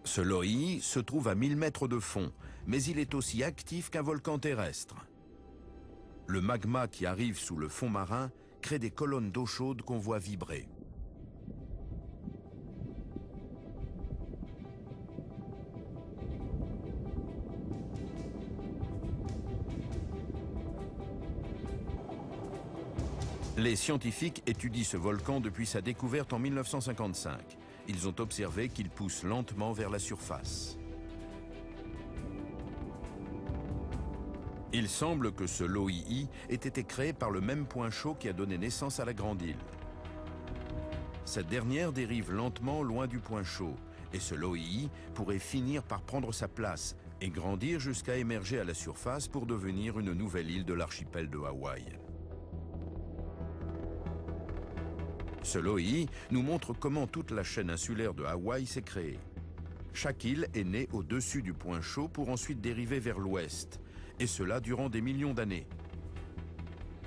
Ce Lo'i se trouve à 1000 mètres de fond, mais il est aussi actif qu'un volcan terrestre. Le magma qui arrive sous le fond marin crée des colonnes d'eau chaude qu'on voit vibrer. Les scientifiques étudient ce volcan depuis sa découverte en 1955. Ils ont observé qu'il pousse lentement vers la surface. Il semble que ce Lo'i ait été créé par le même point chaud qui a donné naissance à la Grande Île. Cette dernière dérive lentement loin du point chaud, et ce Lo'i pourrait finir par prendre sa place et grandir jusqu'à émerger à la surface pour devenir une nouvelle île de l'archipel de Hawaï. Ce Lo'i nous montre comment toute la chaîne insulaire de Hawaï s'est créée. Chaque île est née au-dessus du point chaud pour ensuite dériver vers l'ouest, et cela durant des millions d'années.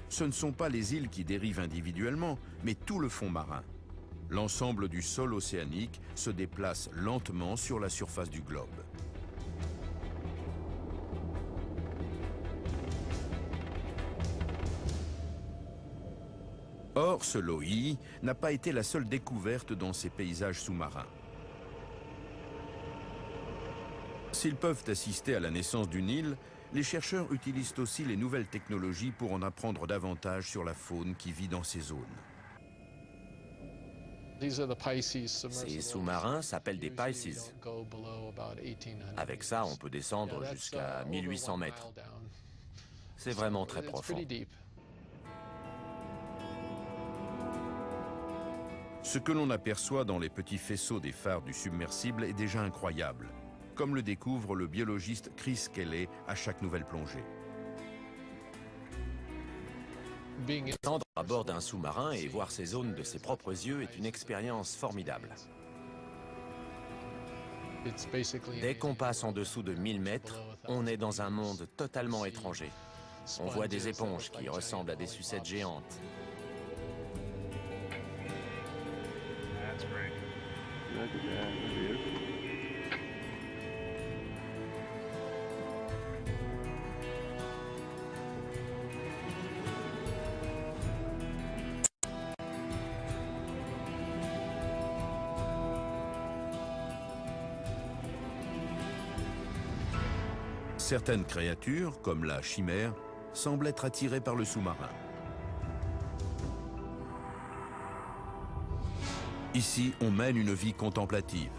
Ce ne sont pas les îles qui dérivent individuellement, mais tout le fond marin. L'ensemble du sol océanique se déplace lentement sur la surface du globe. Or, ce Lo'i n'a pas été la seule découverte dans ces paysages sous-marins. S'ils peuvent assister à la naissance d'une île, les chercheurs utilisent aussi les nouvelles technologies pour en apprendre davantage sur la faune qui vit dans ces zones. Ces sous-marins s'appellent des Pisces. Avec ça, on peut descendre jusqu'à 1800 mètres. C'est vraiment très profond. Ce que l'on aperçoit dans les petits faisceaux des phares du submersible est déjà incroyable, comme le découvre le biologiste Chris Kelly à chaque nouvelle plongée. Descendre à bord d'un sous-marin et voir ces zones de ses propres yeux est une expérience formidable. Dès qu'on passe en dessous de 1000 mètres, on est dans un monde totalement étranger. On voit des éponges qui ressemblent à des sucettes géantes. Certaines créatures, comme la chimère, semblent être attirées par le sous-marin. Ici, on mène une vie contemplative.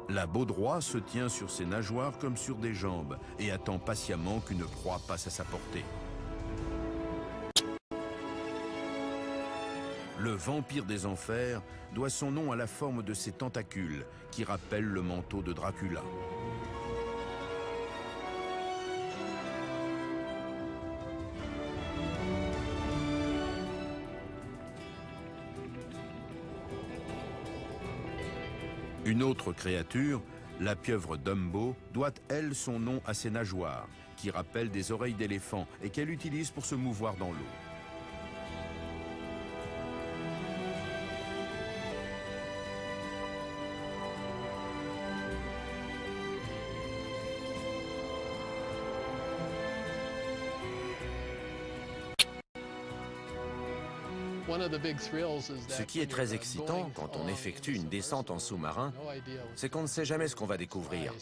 La baudroie se tient sur ses nageoires comme sur des jambes et attend patiemment qu'une proie passe à sa portée. Le vampire des enfers doit son nom à la forme de ses tentacules qui rappellent le manteau de Dracula. Une autre créature, la pieuvre Dumbo, doit, elle, son nom à ses nageoires, qui rappellent des oreilles d'éléphant et qu'elle utilise pour se mouvoir dans l'eau. Ce qui est très excitant quand on effectue une descente en sous-marin, c'est qu'on ne sait jamais ce qu'on va découvrir.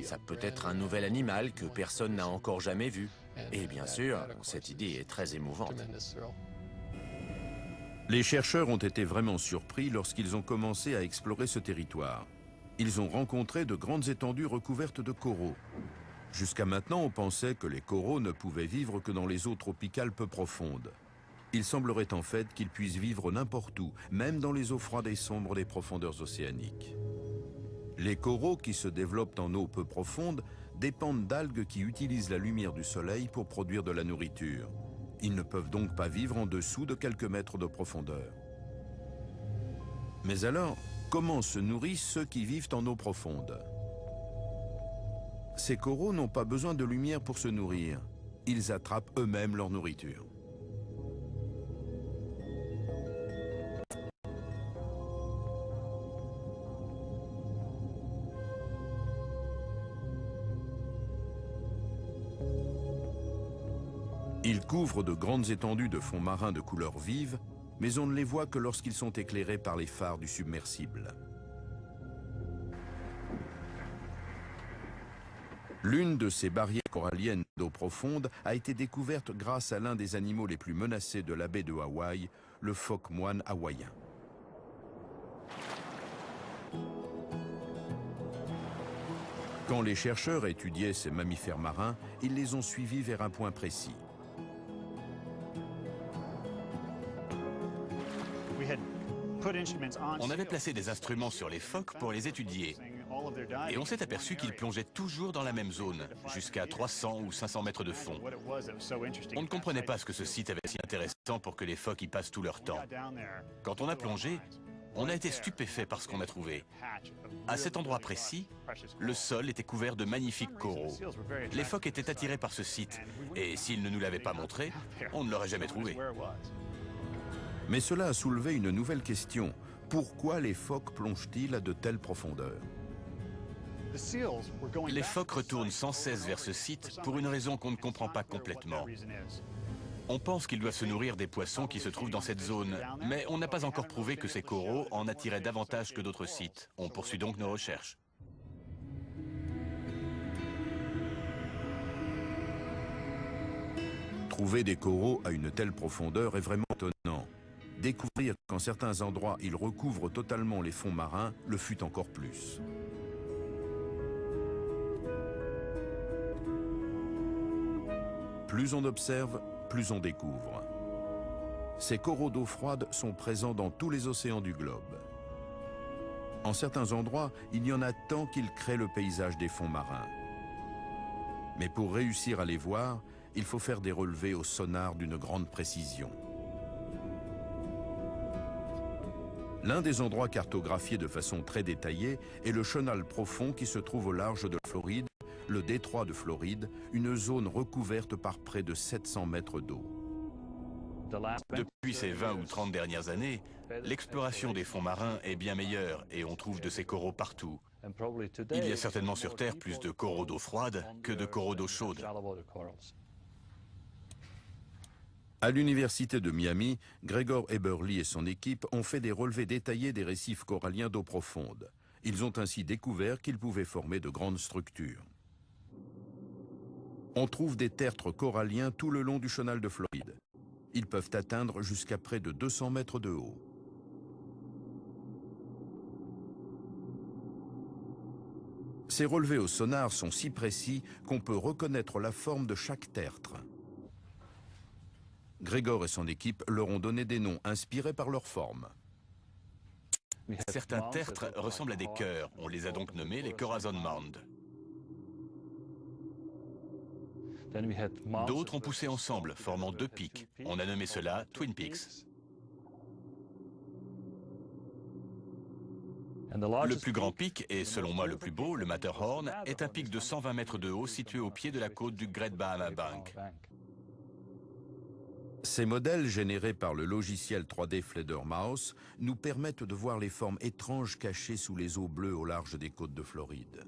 Ça peut être un nouvel animal que personne n'a encore jamais vu. Et bien sûr, cette idée est très émouvante. Les chercheurs ont été vraiment surpris lorsqu'ils ont commencé à explorer ce territoire. Ils ont rencontré de grandes étendues recouvertes de coraux. Jusqu'à maintenant, on pensait que les coraux ne pouvaient vivre que dans les eaux tropicales peu profondes. Il semblerait en fait qu'ils puissent vivre n'importe où, même dans les eaux froides et sombres des profondeurs océaniques. Les coraux qui se développent en eau peu profonde dépendent d'algues qui utilisent la lumière du soleil pour produire de la nourriture. Ils ne peuvent donc pas vivre en dessous de quelques mètres de profondeur. Mais alors, comment se nourrissent ceux qui vivent en eau profonde? Ces coraux n'ont pas besoin de lumière pour se nourrir. Ils attrapent eux-mêmes leur nourriture. Ils couvrent de grandes étendues de fonds marins de couleur vive, mais on ne les voit que lorsqu'ils sont éclairés par les phares du submersible. L'une de ces barrières coralliennes d'eau profonde a été découverte grâce à l'un des animaux les plus menacés de la baie de Hawaï, le phoque moine hawaïen. Quand les chercheurs étudiaient ces mammifères marins, ils les ont suivis vers un point précis. On avait placé des instruments sur les phoques pour les étudier. Et on s'est aperçu qu'ils plongeaient toujours dans la même zone, jusqu'à 300 ou 500 mètres de fond. On ne comprenait pas ce que ce site avait si intéressant pour que les phoques y passent tout leur temps. Quand on a plongé, on a été stupéfait par ce qu'on a trouvé. À cet endroit précis, le sol était couvert de magnifiques coraux. Les phoques étaient attirés par ce site, et s'ils ne nous l'avaient pas montré, on ne l'aurait jamais trouvé. Mais cela a soulevé une nouvelle question. Pourquoi les phoques plongent-ils à de telles profondeurs? Les phoques retournent sans cesse vers ce site pour une raison qu'on ne comprend pas complètement. On pense qu'ils doivent se nourrir des poissons qui se trouvent dans cette zone, mais on n'a pas encore prouvé que ces coraux en attiraient davantage que d'autres sites. On poursuit donc nos recherches. Trouver des coraux à une telle profondeur est vraiment étonnant. Découvrir qu'en certains endroits ils recouvrent totalement les fonds marins le fut encore plus. Plus on observe, plus on découvre. Ces coraux d'eau froide sont présents dans tous les océans du globe. En certains endroits, il y en a tant qu'ils créent le paysage des fonds marins. Mais pour réussir à les voir, il faut faire des relevés au sonar d'une grande précision. L'un des endroits cartographiés de façon très détaillée est le chenal profond qui se trouve au large de la Floride, le détroit de Floride, une zone recouverte par près de 700 mètres d'eau. Depuis ces 20 ou 30 dernières années, l'exploration des fonds marins est bien meilleure et on trouve de ces coraux partout. Il y a certainement sur Terre plus de coraux d'eau froide que de coraux d'eau chaude. À l'université de Miami, Gregor Eberly et son équipe ont fait des relevés détaillés des récifs coralliens d'eau profonde. Ils ont ainsi découvert qu'ils pouvaient former de grandes structures. On trouve des tertres coralliens tout le long du chenal de Floride. Ils peuvent atteindre jusqu'à près de 200 mètres de haut. Ces relevés au sonar sont si précis qu'on peut reconnaître la forme de chaque tertre. Gregor et son équipe leur ont donné des noms inspirés par leur forme. Certains tertres ressemblent à des cœurs. On les a donc nommés les Corazon Mound. D'autres ont poussé ensemble, formant deux pics. On a nommé cela Twin Peaks. Le plus grand pic, et selon moi le plus beau, le Matterhorn, est un pic de 120 mètres de haut situé au pied de la côte du Great Bahama Bank. Ces modèles générés par le logiciel 3D Fledermaus nous permettent de voir les formes étranges cachées sous les eaux bleues au large des côtes de Floride.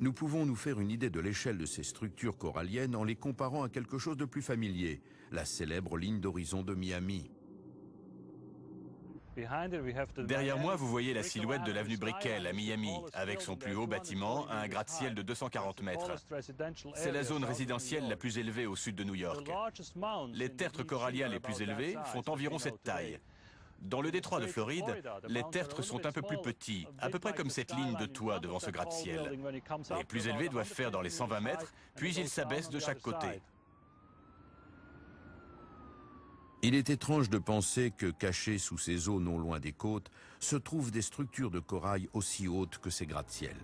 Nous pouvons nous faire une idée de l'échelle de ces structures coralliennes en les comparant à quelque chose de plus familier, la célèbre ligne d'horizon de Miami. Derrière moi, vous voyez la silhouette de l'avenue Brickell à Miami, avec son plus haut bâtiment à un gratte-ciel de 240 mètres. C'est la zone résidentielle la plus élevée au sud de New York. Les tertres coralliens les plus élevés font environ cette taille. Dans le détroit de Floride, les tertres sont un peu plus petits, à peu près comme cette ligne de toit devant ce gratte-ciel. Les plus élevés doivent faire dans les 120 mètres, puis ils s'abaissent de chaque côté. Il est étrange de penser que, cachées sous ces eaux non loin des côtes, se trouvent des structures de corail aussi hautes que ces gratte-ciels.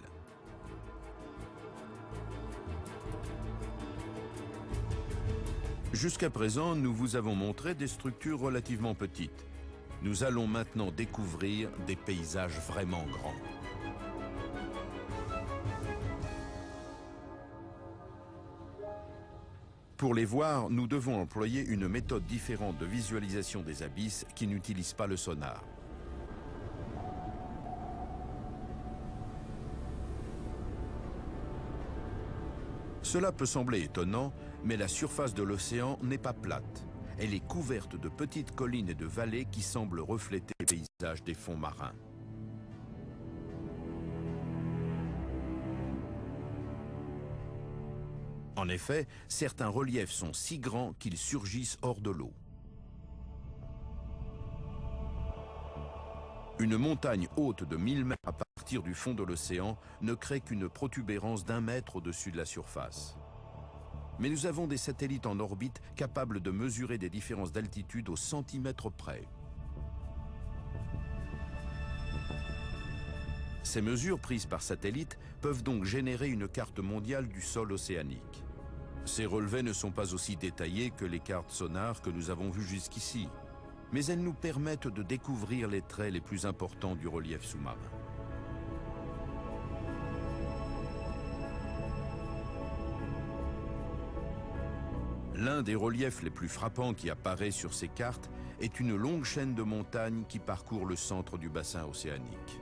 Jusqu'à présent, nous vous avons montré des structures relativement petites. Nous allons maintenant découvrir des paysages vraiment grands. Pour les voir, nous devons employer une méthode différente de visualisation des abysses qui n'utilise pas le sonar. Cela peut sembler étonnant, mais la surface de l'océan n'est pas plate. Elle est couverte de petites collines et de vallées qui semblent refléter les paysages des fonds marins. En effet, certains reliefs sont si grands qu'ils surgissent hors de l'eau. Une montagne haute de 1000 mètres à partir du fond de l'océan ne crée qu'une protubérance d'1 mètre au-dessus de la surface. Mais nous avons des satellites en orbite capables de mesurer des différences d'altitude au centimètre près. Ces mesures prises par satellite peuvent donc générer une carte mondiale du sol océanique. Ces relevés ne sont pas aussi détaillés que les cartes sonars que nous avons vues jusqu'ici, mais elles nous permettent de découvrir les traits les plus importants du relief sous-marin. L'un des reliefs les plus frappants qui apparaît sur ces cartes est une longue chaîne de montagnes qui parcourt le centre du bassin océanique.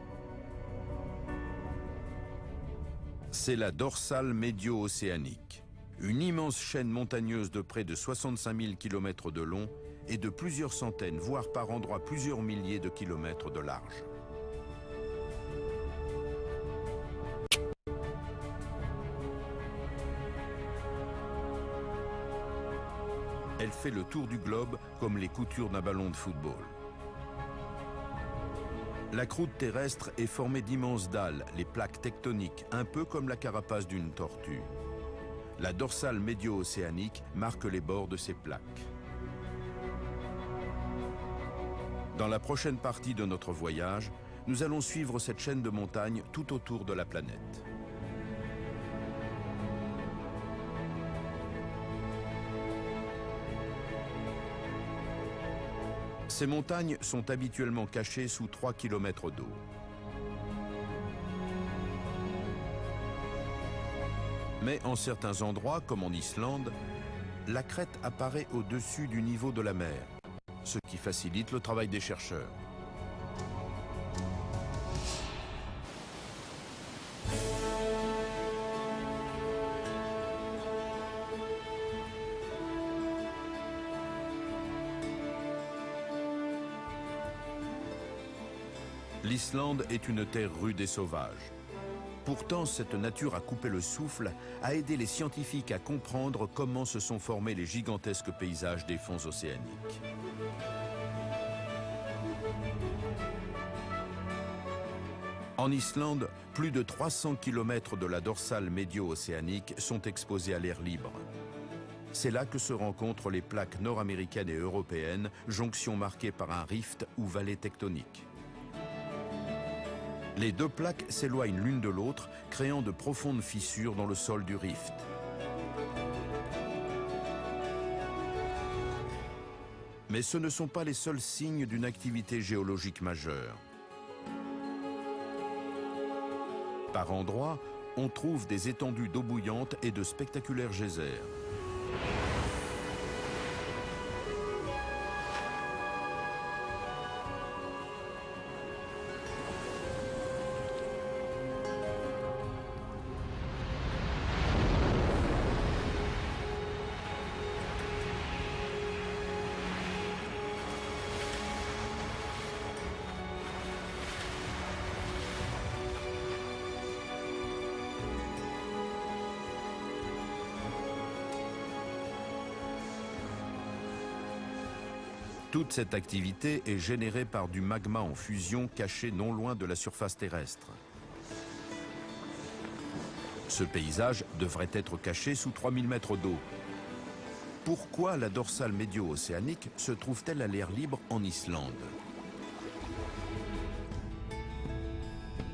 C'est la dorsale médio-océanique, une immense chaîne montagneuse de près de 65 000 km de long et de plusieurs centaines, voire par endroits plusieurs milliers de kilomètres de large. Elle fait le tour du globe comme les coutures d'un ballon de football. La croûte terrestre est formée d'immenses dalles, les plaques tectoniques, un peu comme la carapace d'une tortue. La dorsale médio-océanique marque les bords de ces plaques. Dans la prochaine partie de notre voyage, nous allons suivre cette chaîne de montagnes tout autour de la planète. Ces montagnes sont habituellement cachées sous 3 km d'eau. Mais en certains endroits, comme en Islande, la crête apparaît au-dessus du niveau de la mer, ce qui facilite le travail des chercheurs. L'Islande est une terre rude et sauvage. Pourtant, cette nature à couper le souffle a aidé les scientifiques à comprendre comment se sont formés les gigantesques paysages des fonds océaniques. En Islande, plus de 300 km de la dorsale médio-océanique sont exposés à l'air libre. C'est là que se rencontrent les plaques nord-américaines et européennes, jonction marquée par un rift ou vallée tectonique. Les deux plaques s'éloignent l'une de l'autre, créant de profondes fissures dans le sol du rift. Mais ce ne sont pas les seuls signes d'une activité géologique majeure. Par endroits, on trouve des étendues d'eau bouillante et de spectaculaires geysers. Toute cette activité est générée par du magma en fusion caché non loin de la surface terrestre. Ce paysage devrait être caché sous 3000 mètres d'eau. Pourquoi la dorsale médio-océanique se trouve-t-elle à l'air libre en Islande ?